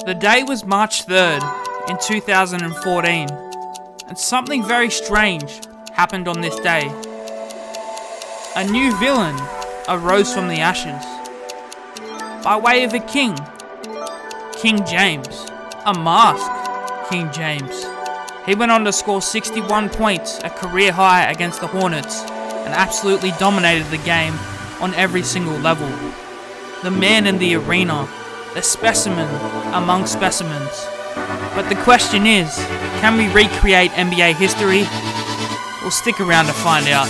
The day was March 3rd in 2014, and something very strange happened on this day. A new villain arose from the ashes, by way of a king, King James, a masked King James. He went on to score 61 points, a career high against the Hornets, and absolutely dominated the game on every single level. The man in the arena, a specimen among specimens. But the question is, can we recreate NBA history? We'll stick around to find out.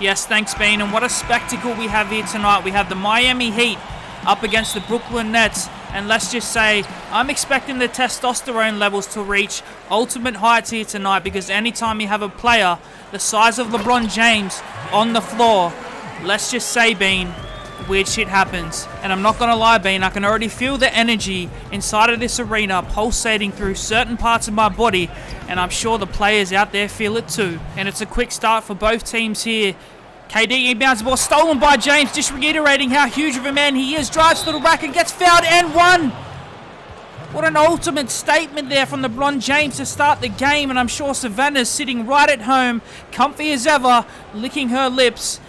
Yes, thanks, Bean, and what a spectacle we have here tonight. We have the Miami Heat up against the Brooklyn Nets, and let's just say, I'm expecting the testosterone levels to reach ultimate heights here tonight, because anytime you have a player the size of LeBron James on the floor, let's just say, Bean, weird shit happens. And I'm not going to lie, Bean, I can already feel the energy inside of this arena pulsating through certain parts of my body, and I'm sure the players out there feel it too. And it's a quick start for both teams here. KD inbounds the ball, stolen by James, just reiterating how huge of a man he is. Drives to the rack and gets fouled and one. What an ultimate statement there from LeBron James to start the game. And I'm sure Savannah's sitting right at home, comfy as ever, licking her lips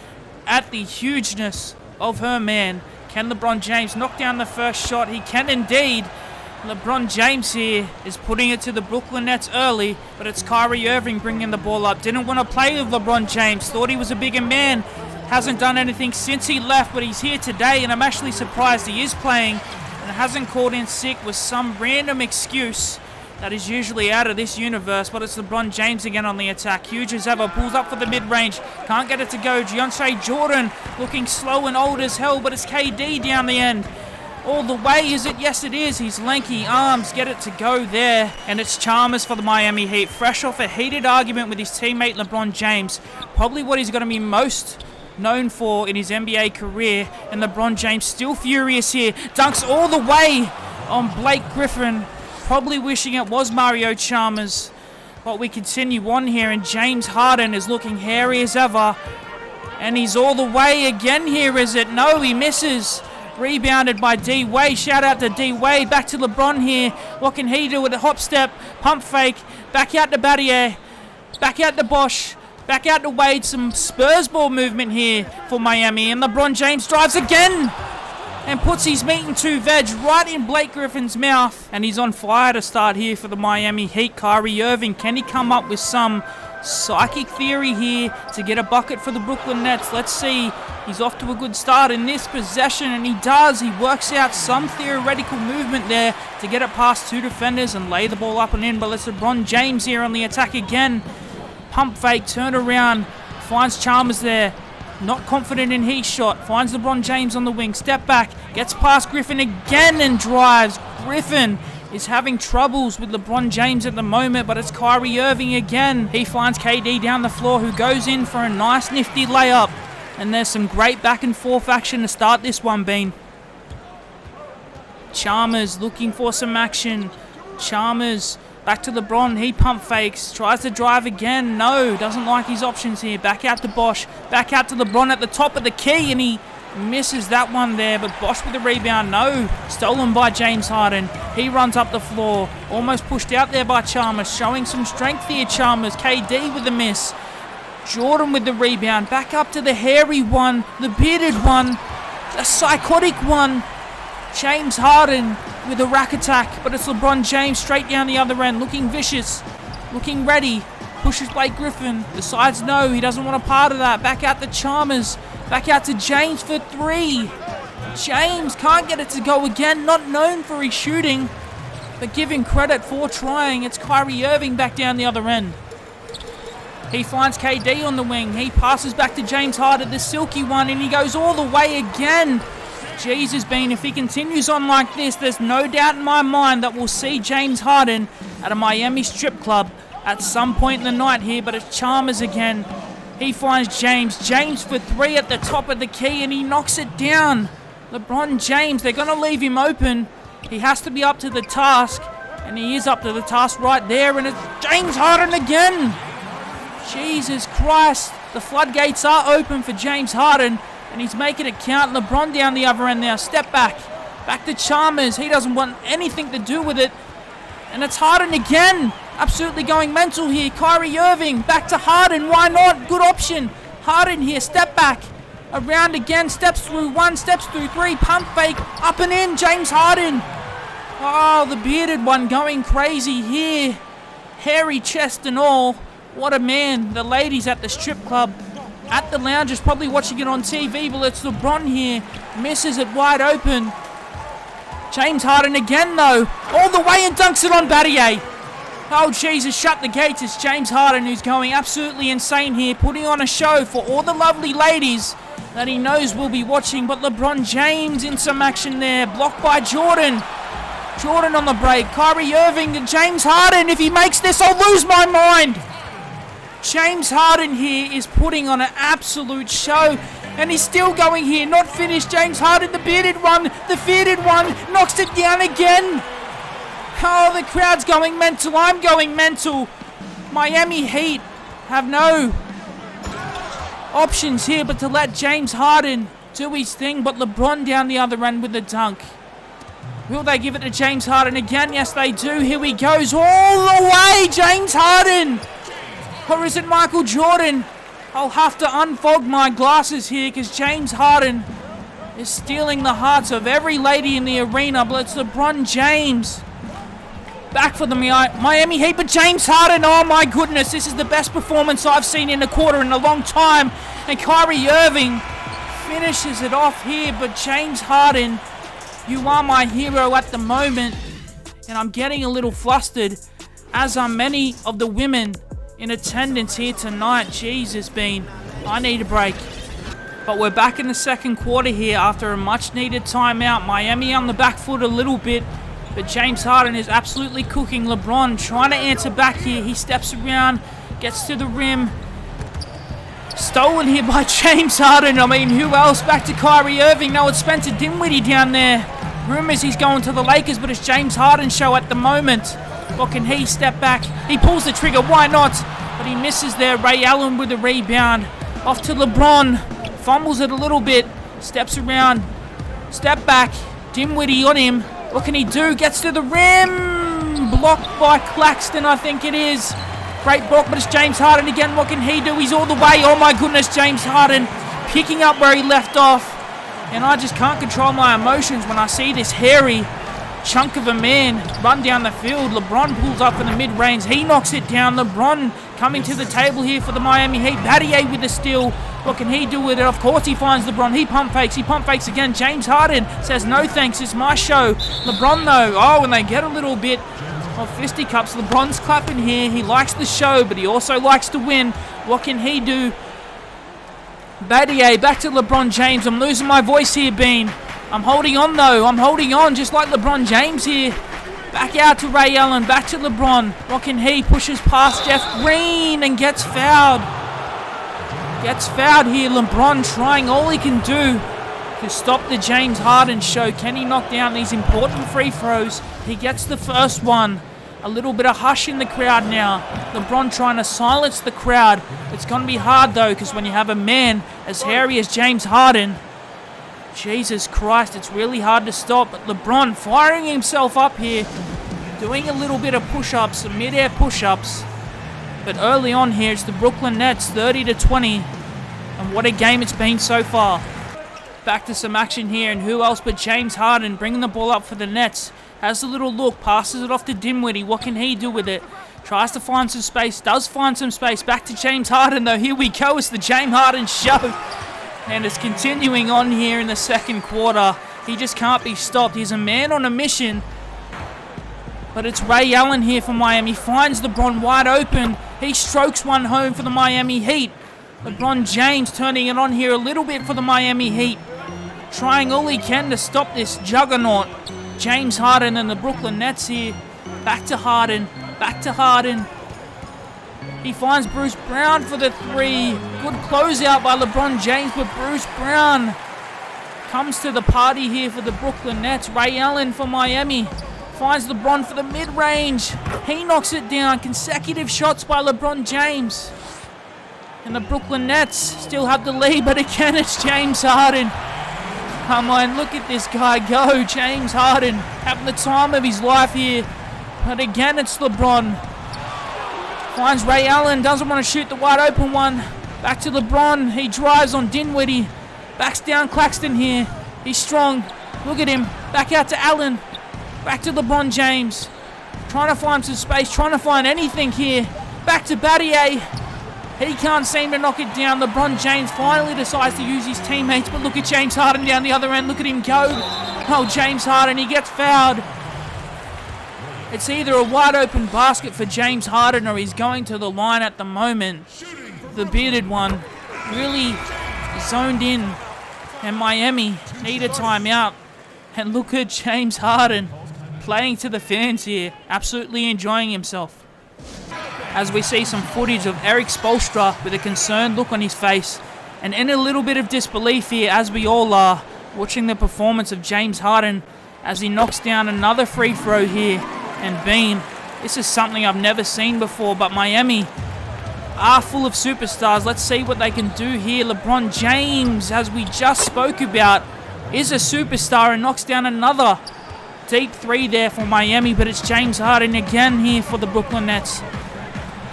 at the hugeness of her man. Can LeBron James knock down the first shot? He can indeed. LeBron James here is putting it to the Brooklyn Nets early, but it's Kyrie Irving bringing the ball up. Didn't want to play with LeBron James, thought he was a bigger man. Hasn't done anything since he left, but he's here today, and I'm actually surprised he is playing and hasn't called in sick with some random excuse that is usually out of this universe. But it's LeBron James again on the attack. Huge as ever, pulls up for the mid-range, can't get it to go. Deontay Jordan looking slow and old as hell, but it's KD down the end. All the way, is it? Yes, it is. His lanky arms get it to go there. And it's Chalmers for the Miami Heat, fresh off a heated argument with his teammate LeBron James. Probably what he's going to be most known for in his NBA career. And LeBron James still furious here. Dunks all the way on Blake Griffin. Probably wishing it was Mario Chalmers. But we continue on here, and James Harden is looking hairy as ever. And he's all the way again here, is it? No, he misses. Rebounded by D. Wade. Shout out to D. Wade. Back to LeBron here. What can he do with a hop step? Pump fake. Back out to Battier. Back out to Bosch. Back out to Wade. Some Spurs ball movement here for Miami. And LeBron James drives again and puts his meat and two veg right in Blake Griffin's mouth. And he's on fire to start here for the Miami Heat. Kyrie Irving. Can he come up with some psychic theory here to get a bucket for the Brooklyn Nets? Let's see. He's off to a good start in this possession, and he does. He works out some theoretical movement there to get it past two defenders and lay the ball up and in. But it's LeBron James here on the attack again. Pump fake, turn around, finds Chalmers there. Not confident in his shot. Finds LeBron James on the wing. Step back, gets past Griffin again and drives. Griffin is having troubles with LeBron James at the moment, but it's Kyrie Irving again. He finds KD down the floor, who goes in for a nice nifty layup. And there's some great back and forth action to start this one, Bean. Chalmers looking for some action. Chalmers back to LeBron. He pump fakes. Tries to drive again. No, doesn't like his options here. Back out to Bosch. Back out to LeBron at the top of the key, and he misses that one there. But Bosch with the rebound. No, stolen by James Harden. He runs up the floor. Almost pushed out there by Chalmers. Showing some strength here, Chalmers. KD with the miss. Jordan with the rebound, back up to the hairy one, the bearded one, the psychotic one. James Harden with a rack attack, but it's LeBron James straight down the other end, looking vicious, looking ready. Pushes Blake Griffin, decides no, he doesn't want a part of that. Back out to Chalmers, back out to James for three. James can't get it to go again, not known for his shooting, but giving credit for trying. It's Kyrie Irving back down the other end. He finds KD on the wing. He passes back to James Harden, the silky one, and he goes all the way again. Jesus, Bean, if he continues on like this, there's no doubt in my mind that we'll see James Harden at a Miami strip club at some point in the night here, but it's Chalmers again. He finds James. James for three at the top of the key, and he knocks it down. LeBron James, they're going to leave him open. He has to be up to the task. And he is up to the task right there. And it's James Harden again. Jesus Christ. The floodgates are open for James Harden. And he's making it count. LeBron down the other end now. Step back. Back to Chalmers. He doesn't want anything to do with it. And it's Harden again. Absolutely going mental here. Kyrie Irving. Back to Harden. Why not? Good option. Harden here. Step back. Around again. Steps through one. Steps through three. Pump fake. Up and in. James Harden. Oh, the bearded one going crazy here. Hairy chest and all. What a man. The ladies at the strip club, at the lounge, is probably watching it on TV. But it's LeBron here. Misses it wide open. James Harden again, though. All the way and dunks it on Battier. Oh, Jesus, shut the gates. It's James Harden who's going absolutely insane here. Putting on a show for all the lovely ladies that he knows will be watching. But LeBron James in some action there. Blocked by Jordan. Jordan on the break. Kyrie Irving to James Harden. If he makes this, I'll lose my mind. James Harden here is putting on an absolute show. And he's still going here. Not finished. James Harden, the bearded one. The bearded one. Knocks it down again. Oh, the crowd's going mental. I'm going mental. Miami Heat have no options here but to let James Harden do his thing. But LeBron down the other end with the dunk. Will they give it to James Harden again? Yes, they do. Here he goes all the way. James Harden. Or is it Michael Jordan? I'll have to unfog my glasses here because James Harden is stealing the hearts of every lady in the arena. But it's LeBron James. Back for the Miami Heat. But James Harden, oh my goodness. This is the best performance I've seen in a quarter in a long time. And Kyrie Irving finishes it off here. But James Harden, you are my hero at the moment. And I'm getting a little flustered, as are many of the women in attendance here tonight. Jesus, Bean, I need a break. But we're back in the second quarter here after a much needed timeout. Miami on the back foot a little bit, but James Harden is absolutely cooking. LeBron trying to answer back here. He steps around, gets to the rim. Stolen here by James Harden. I mean, who else? Back to Kyrie Irving. No, it's Spencer Dinwiddie down there. Rumors he's going to the Lakers, but it's James Harden's show at the moment. What can he? Step back. He pulls the trigger. Why not? But he misses there. Ray Allen with a rebound. Off to LeBron. Fumbles it a little bit. Steps around. Step back. Dinwiddie on him. What can he do? Gets to the rim. Blocked by Claxton, I think it is. Great block, but it's James Harden again. What can he do? He's all the way. Oh my goodness, James Harden picking up where he left off. And I just can't control my emotions when I see this hairy chunk of a man run down the field. LeBron pulls up in the mid-range. He knocks it down. LeBron coming to the table here for the Miami Heat. Battier with the steal. What can he do with it? Of course he finds LeBron. He pump fakes. He pump fakes again. James Harden says, no thanks, it's my show. LeBron though, oh, and they get a little bit of fisticuffs. LeBron's clapping here. He likes the show, but he also likes to win. What can he do? Battier back to LeBron James. I'm losing my voice here, Bean. I'm holding on though. I'm holding on just like LeBron James here. Back out to Ray Allen. Back to LeBron. What can he? Pushes past Jeff Green and gets fouled. Gets fouled here. LeBron trying all he can do to stop the James Harden show. Can he knock down these important free throws? He gets the first one. A little bit of hush in the crowd now. LeBron trying to silence the crowd. It's going to be hard though, because when you have a man as hairy as James Harden, Jesus Christ, it's really hard to stop. But LeBron firing himself up here, doing a little bit of push-ups, some mid-air push-ups. But early on here, it's the Brooklyn Nets, 30-20. And what a game it's been so far. Back to some action here, and who else but James Harden bringing the ball up for the Nets. Has a little look, passes it off to Dinwiddie. What can he do with it? Tries to find some space, does find some space. Back to James Harden though. Here we go, it's the James Harden show. And it's continuing on here in the second quarter. He just can't be stopped. He's a man on a mission. But it's Ray Allen here for Miami. Finds LeBron wide open. He strokes one home for the Miami Heat. LeBron James turning it on here a little bit for the Miami Heat. Trying all he can to stop this juggernaut. James Harden and the Brooklyn Nets here. Back to Harden. Back to Harden. He finds Bruce Brown for the three. Good closeout by LeBron James, but Bruce Brown comes to the party here for the Brooklyn Nets. Ray Allen for Miami finds LeBron for the mid-range. He knocks it down. Consecutive shots by LeBron James. And the Brooklyn Nets still have the lead, but again it's James Harden. Come on, look at this guy go. James Harden having the time of his life here. But again it's LeBron. Finds Ray Allen, doesn't want to shoot the wide open one. Back to LeBron. He drives on Dinwiddie. Backs down Claxton here. He's strong. Look at him. Back out to Allen. Back to LeBron James. Trying to find some space. Trying to find anything here. Back to Battier. He can't seem to knock it down. LeBron James finally decides to use his teammates. But look at James Harden down the other end. Look at him go. Oh, James Harden. He gets fouled. It's either a wide open basket for James Harden or he's going to the line at the moment. The bearded one really zoned in. And Miami need a timeout. And look at James Harden playing to the fans here. Absolutely enjoying himself. As we see some footage of Eric Spoelstra with a concerned look on his face. And in a little bit of disbelief here, as we all are, watching the performance of James Harden as he knocks down another free throw here. And Bean, this is something I've never seen before, but Miami are full of superstars. Let's see what they can do here. LeBron James, as we just spoke about, is a superstar and knocks down another deep three there for Miami, but it's James Harden again here for the Brooklyn Nets.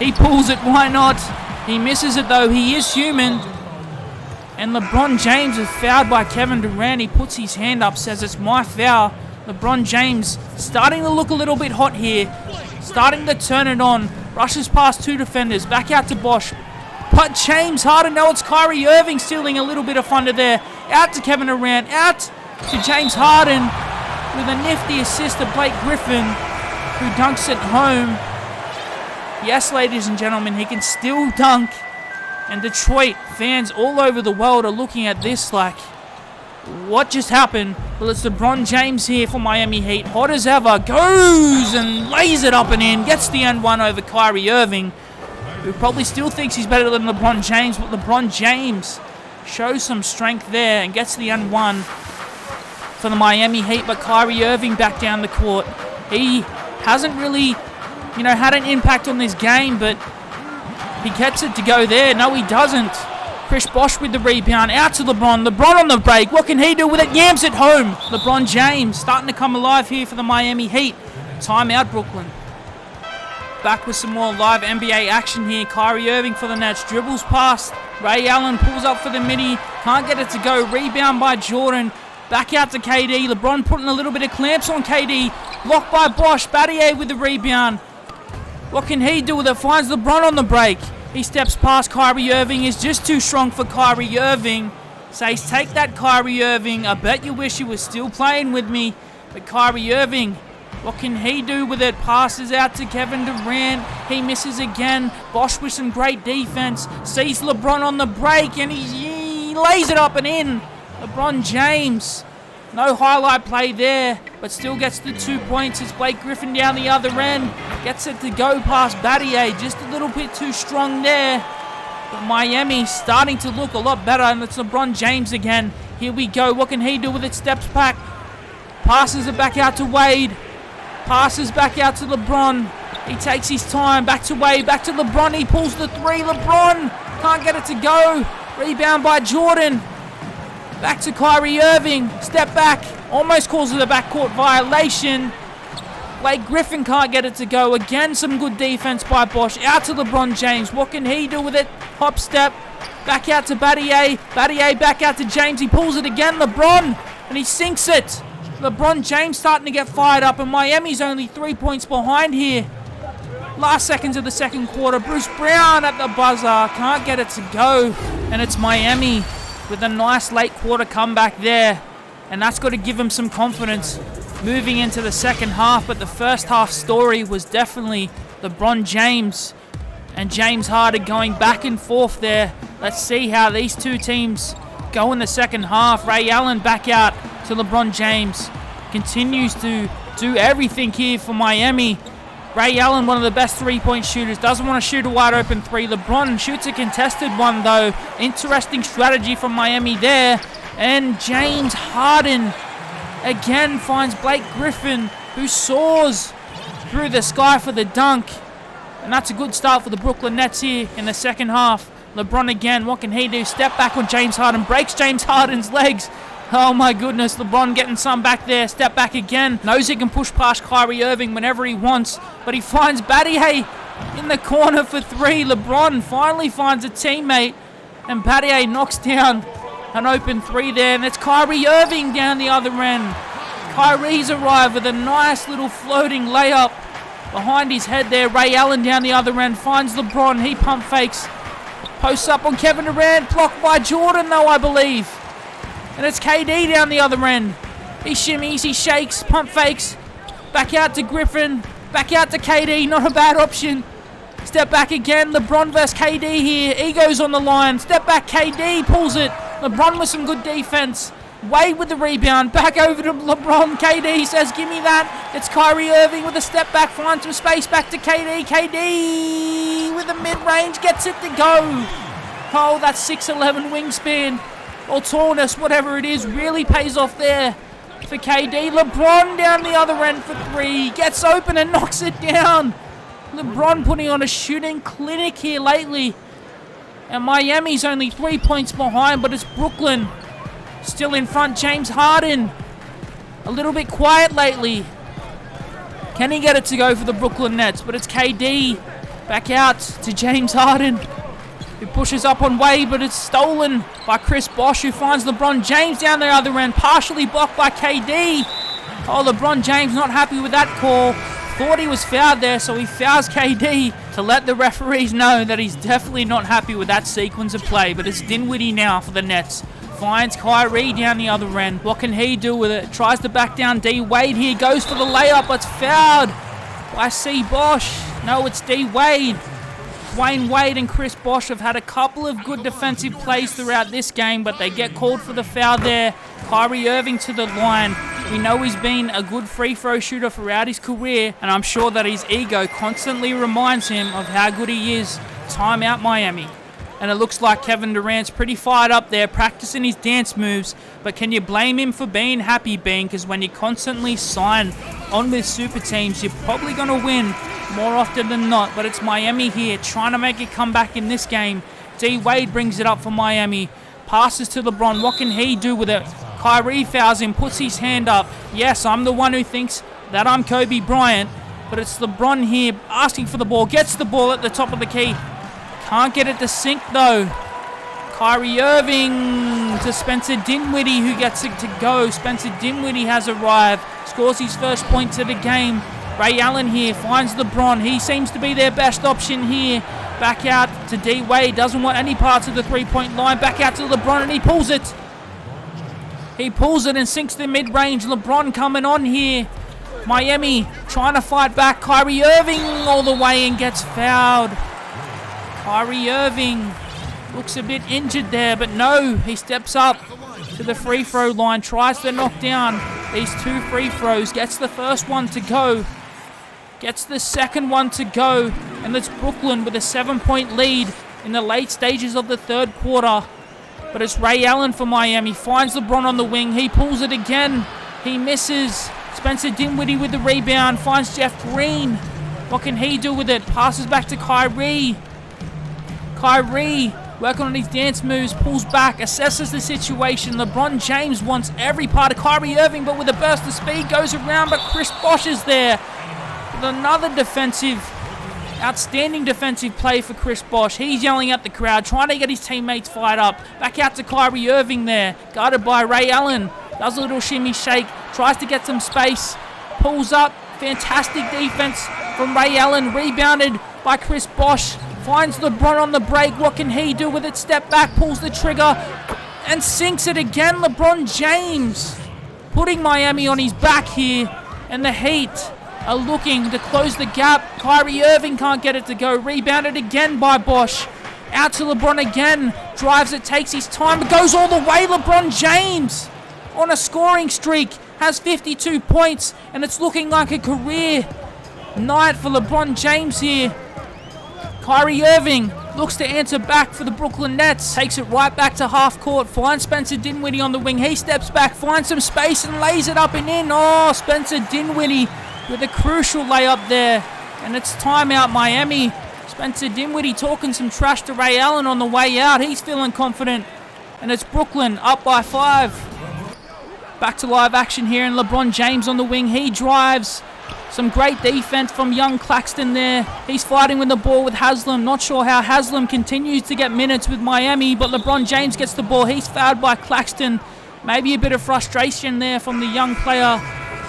He pulls it, why not? He misses it though, he is human. And LeBron James is fouled by Kevin Durant. He puts his hand up, says it's my foul. LeBron James starting to look a little bit hot here. Starting to turn it on. Rushes past two defenders. Back out to Bosch. But James Harden. No, it's Kyrie Irving stealing a little bit of thunder there. Out to Kevin Durant. Out to James Harden. With a nifty assist to Blake Griffin, who dunks it home. Yes, ladies and gentlemen, he can still dunk. And Detroit fans all over the world are looking at this like, what just happened? Well, it's LeBron James here for Miami Heat. Hot as ever. Goes and lays it up and in. Gets the end one over Kyrie Irving, who probably still thinks he's better than LeBron James. But LeBron James shows some strength there and gets the end one for the Miami Heat. But Kyrie Irving back down the court. He hasn't really, had an impact on this game, but he gets it to go there. No, he doesn't. Chris Bosh with the rebound, out to LeBron. LeBron on the break, what can he do with it? Yams it home. LeBron James starting to come alive here for the Miami Heat. Timeout, Brooklyn. Back with some more live NBA action here. Kyrie Irving for the Nets, dribbles past. Ray Allen pulls up for the midi, can't get it to go. Rebound by Jordan, back out to KD. LeBron putting a little bit of clamps on KD. Blocked by Bosh, Battier with the rebound. What can he do with it? Finds LeBron on the break. He steps past Kyrie Irving, is just too strong for Kyrie Irving. Says, take that, Kyrie Irving. I bet you wish you were still playing with me. But Kyrie Irving, what can he do with it? Passes out to Kevin Durant. He misses again. Bosh with some great defense. Sees LeBron on the break, and he lays it up and in. LeBron James. No highlight play there, but still gets the 2 points. It's Blake Griffin down the other end. Gets it to go past Battier. Just a little bit too strong there. But Miami starting to look a lot better, and it's LeBron James again. Here we go. What can he do with it? Steps back. Passes it back out to Wade. Passes back out to LeBron. He takes his time. Back to Wade. Back to LeBron. He pulls the three. LeBron can't get it to go. Rebound by Jordan. Back to Kyrie Irving. Step back. Almost causes a backcourt violation. Blake Griffin can't get it to go. Again, some good defense by Bosh. Out to LeBron James. What can he do with it? Hop step. Back out to Battier. Battier back out to James. He pulls it again. LeBron. And he sinks it. LeBron James starting to get fired up. And Miami's only 3 points behind here. Last seconds of the second quarter. Bruce Brown at the buzzer. Can't get it to go. And it's Miami with a nice late quarter comeback there. And that's got to give him some confidence moving into the second half. But the first half story was definitely LeBron James and James Harden going back and forth there. Let's see how these two teams go in the second half. Ray Allen back out to LeBron James. Continues to do everything here for Miami. Ray Allen, one of the best three-point shooters, doesn't want to shoot a wide-open three. LeBron shoots a contested one, though. Interesting strategy from Miami there. And James Harden again finds Blake Griffin, who soars through the sky for the dunk. And that's a good start for the Brooklyn Nets here in the second half. LeBron again, what can he do? Step back on James Harden, breaks James Harden's legs. Oh my goodness, LeBron getting some back there. Step back again. Knows he can push past Kyrie Irving whenever he wants. But he finds Battier in the corner for three. LeBron finally finds a teammate. And Battier knocks down an open three there. And it's Kyrie Irving down the other end. Kyrie's arrived with a nice little floating layup behind his head there. Ray Allen down the other end finds LeBron. He pump fakes. Posts up on Kevin Durant. Blocked by Jordan though, I believe. And it's KD down the other end. He shimmies, he shakes, pump fakes. Back out to Griffin. Back out to KD. Not a bad option. Step back again. LeBron versus KD here. Egos on the line. Step back. KD pulls it. LeBron with some good defense. Wade with the rebound. Back over to LeBron. KD says, give me that. It's Kyrie Irving with a step back. Finds some space. Back to KD. KD with a mid-range. Gets it to go. Oh, that 6'11 wingspan. Or tallness, whatever it is, really pays off there for KD. LeBron down the other end for three. Gets open and knocks it down. LeBron putting on a shooting clinic here lately. And Miami's only 3 points behind, but it's Brooklyn still in front. James Harden, a little bit quiet lately. Can he get it to go for the Brooklyn Nets? But it's KD back out to James Harden, who pushes up on Wade, but it's stolen by Chris Bosh, who finds LeBron James down the other end, partially blocked by KD. Oh, LeBron James not happy with that call. Thought he was fouled there, so he fouls KD to let the referees know that he's definitely not happy with that sequence of play. But it's Dinwiddie now for the Nets. Finds Kyrie down the other end. What can he do with it? Tries to back down D. Wade here. Goes for the layup, but it's fouled by C. Bosh. No, it's D. Wade. Dwayne Wade and Chris Bosh have had a couple of good defensive plays throughout this game, but they get called for the foul there. Kyrie Irving to the line. We know he's been a good free throw shooter throughout his career, and I'm sure that his ego constantly reminds him of how good he is. Timeout Miami. And it looks like Kevin Durant's pretty fired up there, practicing his dance moves. But can you blame him for being happy, Bean? Because when you constantly sign on with super teams, you're probably going to win more often than not. But it's Miami here, trying to make a comeback in this game. D. Wade brings it up for Miami. Passes to LeBron. What can he do with it? Kyrie fouls him, puts his hand up. Yes, I'm the one who thinks that I'm Kobe Bryant. But it's LeBron here asking for the ball. Gets the ball at the top of the key. Can't get it to sink though. Kyrie Irving to Spencer Dinwiddie, who gets it to go. Spencer Dinwiddie has arrived. Scores his first points of the game. Ray Allen here finds LeBron. He seems to be their best option here. Back out to D. Wade. Doesn't want any parts of the three-point line. Back out to LeBron and he pulls it. He pulls it and sinks the mid-range. LeBron coming on here. Miami trying to fight back. Kyrie Irving all the way and gets fouled. Kyrie Irving looks a bit injured there, but no, he steps up to the free throw line, tries to knock down these two free throws, gets the first one to go, gets the second one to go, and it's Brooklyn with a 7-point lead in the late stages of the third quarter. But it's Ray Allen for Miami, finds LeBron on the wing, he pulls it again, he misses. Spencer Dinwiddie with the rebound, finds Jeff Green. What can he do with it? Passes back to Kyrie. Kyrie, working on his dance moves, pulls back, assesses the situation. LeBron James wants every part of Kyrie Irving, but with a burst of speed, goes around, but Chris Bosh is there. With another outstanding defensive play for Chris Bosh. He's yelling at the crowd, trying to get his teammates fired up. Back out to Kyrie Irving there, guarded by Ray Allen. Does a little shimmy shake, tries to get some space, pulls up. Fantastic defense from Ray Allen, rebounded by Chris Bosh. Finds LeBron on the break. What can he do with it? Step back, pulls the trigger, and sinks it again. LeBron James putting Miami on his back here. And the Heat are looking to close the gap. Kyrie Irving can't get it to go. Rebounded again by Bosh. Out to LeBron again. Drives it, takes his time, but goes all the way. LeBron James on a scoring streak. Has 52 points, and it's looking like a career night for LeBron James here. Kyrie Irving looks to answer back for the Brooklyn Nets. Takes it right back to half court. Finds Spencer Dinwiddie on the wing. He steps back, finds some space and lays it up and in. Oh, Spencer Dinwiddie with a crucial layup there. And it's timeout Miami. Spencer Dinwiddie talking some trash to Ray Allen on the way out. He's feeling confident. And it's Brooklyn up by 5. Back to live action here, and LeBron James on the wing. He drives. Some great defense from young Claxton there. He's fighting with the ball with Haslam. Not sure how Haslam continues to get minutes with Miami, but LeBron James gets the ball. He's fouled by Claxton. Maybe a bit of frustration there from the young player,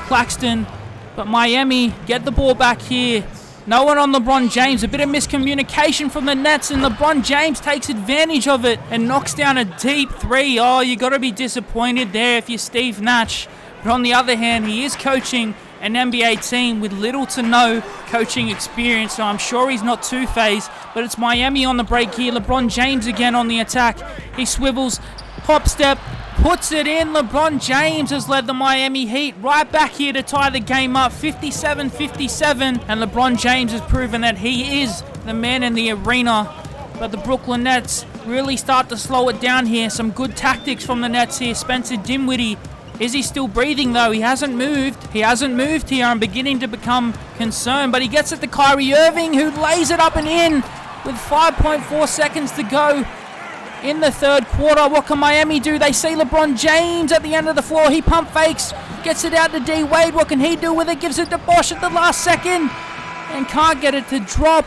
Claxton. But Miami get the ball back here. No one on LeBron James. A bit of miscommunication from the Nets, and LeBron James takes advantage of it and knocks down a deep 3. Oh, you got to be disappointed there if you're Steve Nash. But on the other hand, he is coaching an NBA team with little to no coaching experience, so I'm sure he's not too phased. But it's Miami on the break here. LeBron James again on the attack. He swivels, hop step, puts it in. LeBron James has led the Miami Heat right back here to tie the game up 57-57. And LeBron James has proven that he is the man in the arena. But the Brooklyn Nets really start to slow it down here. Some good tactics from the Nets here. Spencer Dinwiddie. Is he still breathing though? He hasn't moved. He hasn't moved here. I'm beginning to become concerned. But he gets it to Kyrie Irving, who lays it up and in with 5.4 seconds to go in the third quarter. What can Miami do? They see LeBron James at the end of the floor. He pump fakes, gets it out to D Wade. What can he do with it? Gives it to Bosch at the last second and can't get it to drop.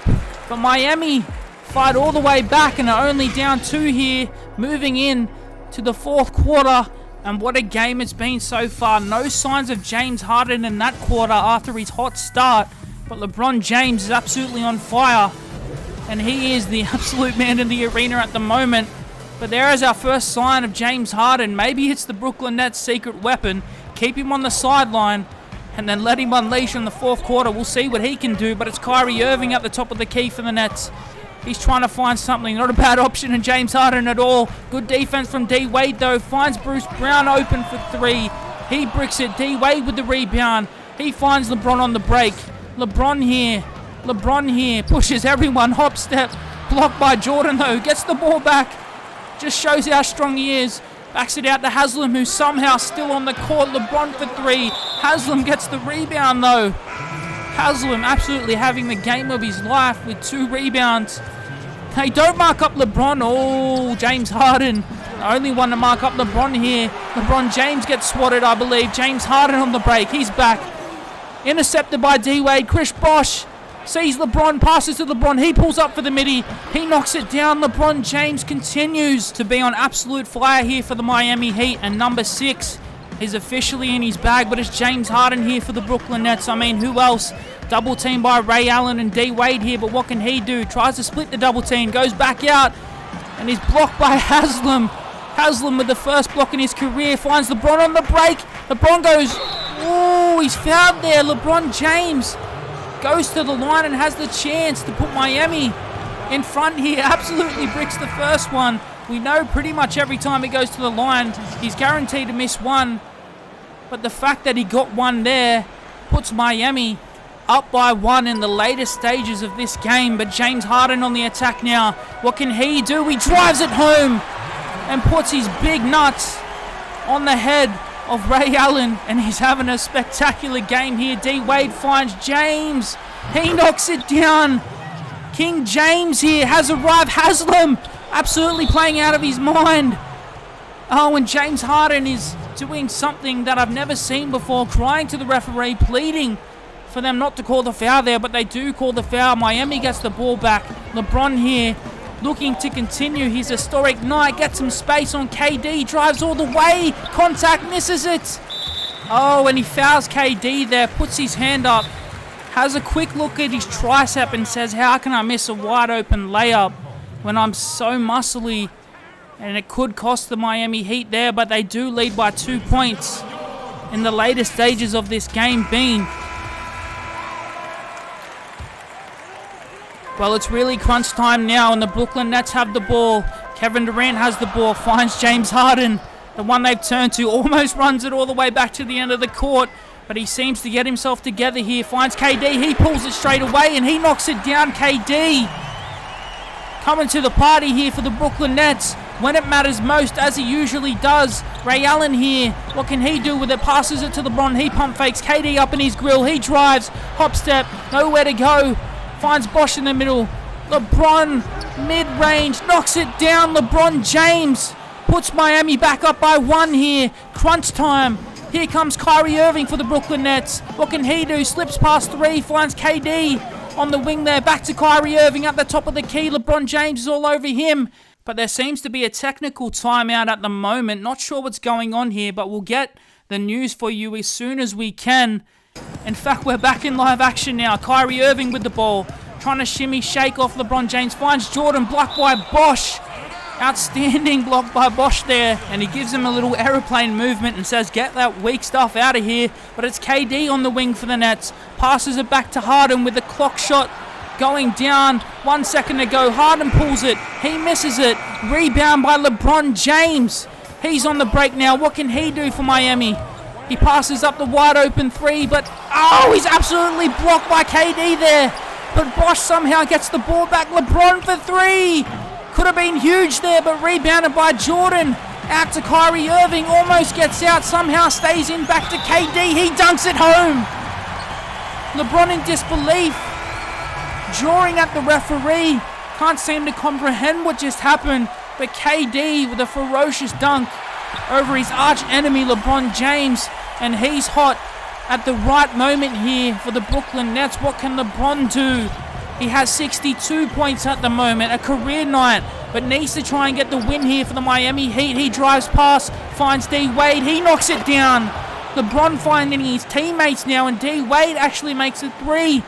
But Miami fight all the way back and are only down 2 here, moving in to the fourth quarter. And what a game it's been so far. No signs of James Harden in that quarter after his hot start. But LeBron James is absolutely on fire. And he is the absolute man in the arena at the moment. But there is our first sign of James Harden. Maybe it's the Brooklyn Nets' secret weapon. Keep him on the sideline and then let him unleash in the fourth quarter. We'll see what he can do. But it's Kyrie Irving at the top of the key for the Nets. He's trying to find something. Not a bad option in James Harden at all. Good defense from D Wade though. Finds Bruce Brown open for 3. He bricks it. D Wade with the rebound. He finds LeBron on the break. LeBron here. Pushes everyone. Hop step. Blocked by Jordan though. Gets the ball back. Just shows how strong he is. Backs it out to Haslam, who's somehow still on the court. LeBron for 3. Haslam gets the rebound though. Haslam absolutely having the game of his life with 2 rebounds. Hey, don't mark up LeBron. Oh, James Harden, the only one to mark up LeBron here. LeBron James gets swatted, I believe. James Harden on the break. He's back. Intercepted by D Wade. Chris Bosh sees LeBron, passes to LeBron. He pulls up for the midi. He knocks it down. LeBron James continues to be on absolute fire here for the Miami Heat. And number 6 is officially in his bag, but it's James Harden here for the Brooklyn Nets. I mean, who else? Double team by Ray Allen and D Wade here, but what can he do? Tries to split the double team, goes back out, and he's blocked by Haslam. Haslam with the first block in his career, finds LeBron on the break. LeBron goes, oh, he's fouled there. LeBron James goes to the line and has the chance to put Miami in front here. Absolutely bricks the first one. We know pretty much every time he goes to the line, he's guaranteed to miss one. But the fact that he got one there puts Miami up by 1 in the later stages of this game. But James Harden on the attack now. What can he do? He drives it home and puts his big nuts on the head of Ray Allen. And he's having a spectacular game here. D Wade finds James. He knocks it down. King James here has arrived. Haslam absolutely playing out of his mind. Oh, and James Harden is doing something that I've never seen before, crying to the referee, pleading for them not to call the foul there, but they do call the foul. Miami gets the ball back. LeBron here looking to continue his historic night, gets some space on KD, drives all the way, contact, misses it. Oh, and he fouls KD there, puts his hand up, has a quick look at his tricep and says, how can I miss a wide open layup when I'm so muscly? And it could cost the Miami Heat there, but they do lead by 2 points in the later stages of this game being. Well, it's really crunch time now, and the Brooklyn Nets have the ball. Kevin Durant has the ball, finds James Harden, the one they've turned to, almost runs it all the way back to the end of the court. but he seems to get himself together here. Finds KD, he pulls it straight away, and he knocks it down. KD coming to the party here for the Brooklyn Nets when it matters most, as he usually does. Ray Allen here, what can he do with it? Passes it to LeBron, he pump fakes KD up in his grill, he drives, hop step, nowhere to go, finds Bosh in the middle. LeBron, mid-range, knocks it down. LeBron James puts Miami back up by 1 here. Crunch time. Here comes Kyrie Irving for the Brooklyn Nets. What can he do? Slips past 3, finds KD on the wing there. Back to Kyrie Irving at the top of the key. LeBron James is all over him. But there seems to be a technical timeout at the moment. Not sure what's going on here, but we'll get the news for you as soon as we can. In fact, we're back in live action now. Kyrie Irving with the ball. Trying to shimmy, shake off LeBron James. Finds Jordan, blocked by Bosh. Outstanding block by Bosh there. And he gives him a little aeroplane movement and says, get that weak stuff out of here. But it's KD on the wing for the Nets. Passes it back to Harden with the clock shot going down. 1 second to go. Harden pulls it. He misses it. Rebound by LeBron James. He's on the break now. What can he do for Miami? He passes up the wide open 3, but he's absolutely blocked by KD there. But Bosh somehow gets the ball back. LeBron for 3. Could have been huge there, but rebounded by Jordan. Out to Kyrie Irving. Almost gets out. Somehow stays in. Back to KD. He dunks it home. LeBron in disbelief. Drawing at the referee. Can't seem to comprehend what just happened. But KD with a ferocious dunk over his arch enemy LeBron James. And he's hot at the right moment here for the Brooklyn Nets. What can LeBron do? He has 62 points at the moment, a career night, but needs to try and get the win here for the Miami Heat. He drives past, finds D Wade, he knocks it down. LeBron finding his teammates now, and D Wade actually makes it 3.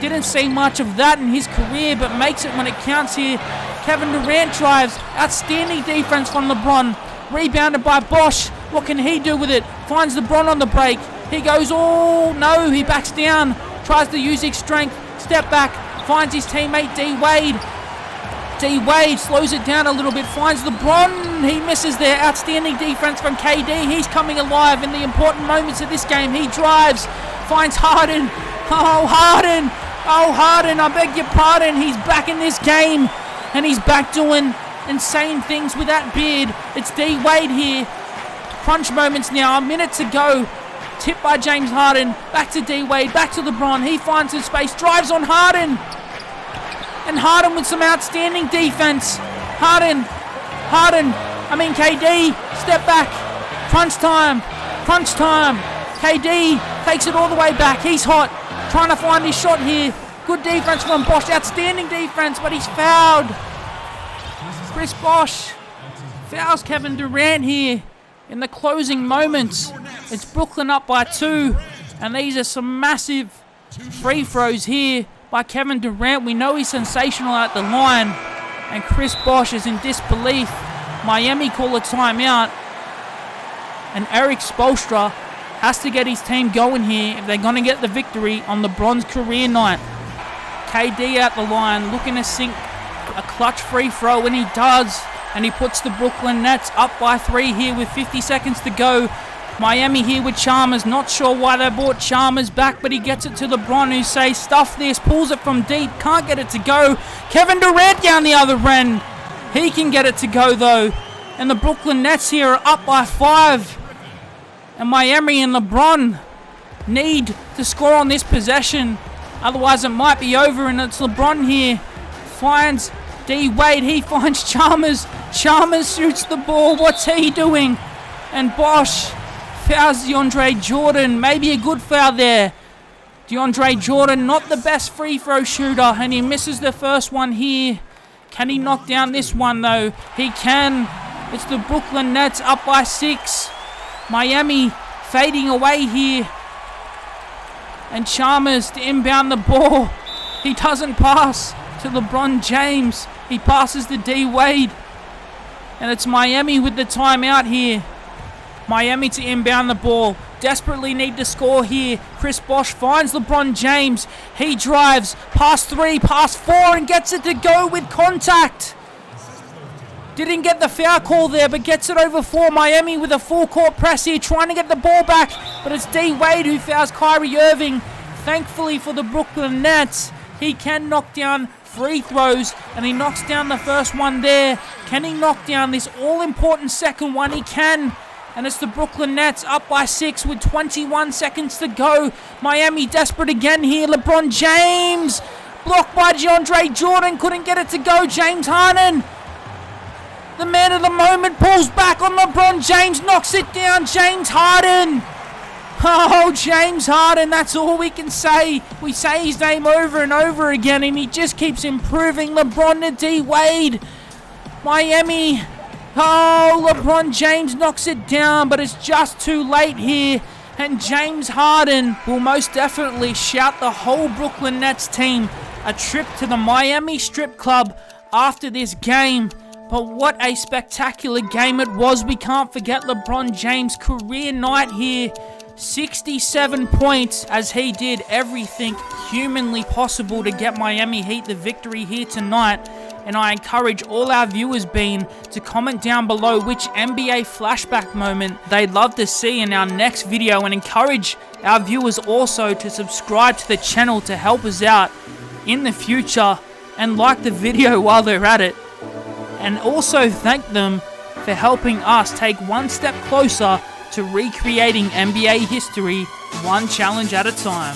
Didn't see much of that in his career, but makes it when it counts here. Kevin Durant drives, outstanding defense from LeBron. Rebounded by Bosh. What can he do with it? Finds LeBron on the break. He goes, no, he backs down. Tries to use his strength. Step back. Finds his teammate D Wade. D Wade slows it down a little bit. Finds LeBron. He misses there. Outstanding defense from KD. He's coming alive in the important moments of this game. He drives. Finds Harden. Harden. I beg your pardon. He's back in this game. And he's back doing insane things with that beard. It's D Wade here. Crunch moments now. A minute to go. Tipped by James Harden. Back to D Wade. Back to LeBron. He finds his space. Drives on Harden. And Harden with some outstanding defense. KD. Step back. Crunch time. KD takes it all the way back. He's hot. Trying to find his shot here. Good defense from Bosh. Outstanding defense, but he's fouled. Chris Bosh fouls Kevin Durant here in the closing moments. It's Brooklyn up by 2, and these are some massive free throws here by Kevin Durant. We know he's sensational at the line, and Chris Bosh is in disbelief. Miami call a timeout, and Eric Spoelstra has to get his team going here if they're going to get the victory on LeBron's career night. KD at the line, looking to sink a clutch free throw, and he does. And he puts the Brooklyn Nets up by 3 here with 50 seconds to go. Miami here with Chalmers. Not sure why they brought Chalmers back, but he gets it to LeBron, who says, stuff this. Pulls it from deep. Can't get it to go. Kevin Durant down the other end. He can get it to go, though. And the Brooklyn Nets here are up by 5. And Miami and LeBron need to score on this possession. Otherwise, it might be over. And it's LeBron here. Finds D Wade. He finds Chalmers. Chalmers shoots the ball. What's he doing? And Bosh fouls DeAndre Jordan. Maybe a good foul there. DeAndre Jordan, not the best free throw shooter, and he misses the first one here. Can he knock down this one, though? He can. It's the Brooklyn Nets up by 6. Miami fading away here. And Chalmers to inbound the ball. He doesn't pass to LeBron James. He passes to D Wade. And it's Miami with the timeout here. Miami to inbound the ball. Desperately need to score here. Chris Bosh finds LeBron James. He drives past 3, past 4, and gets it to go with contact. Didn't get the foul call there, but gets it over for Miami with a full court press here, trying to get the ball back. But it's D. Wade who fouls Kyrie Irving. Thankfully for the Brooklyn Nets, he can knock down free throws, and he knocks down the first one there. Can he knock down this all-important second one? He can. And it's the Brooklyn Nets up by 6 with 21 seconds to go. Miami desperate again here. LeBron James blocked by DeAndre Jordan. Couldn't get it to go. James Harden, the man of the moment, pulls back on LeBron James. Knocks it down. James Harden. Oh, James Harden. That's all we can say. We say his name over and over again, and he just keeps improving. LeBron to D. Wade. Miami. Oh, LeBron James knocks it down, but it's just too late here. And James Harden will most definitely shout the whole Brooklyn Nets team a trip to the Miami Strip Club after this game. But what a spectacular game it was. We can't forget LeBron James' career night here. 67 points, as he did everything humanly possible to get Miami Heat the victory here tonight. And I encourage all our viewers to comment down below which NBA flashback moment they'd love to see in our next video, and encourage our viewers also to subscribe to the channel to help us out in the future, and like the video while they're at it. And also thank them for helping us take one step closer to recreating NBA history, one challenge at a time.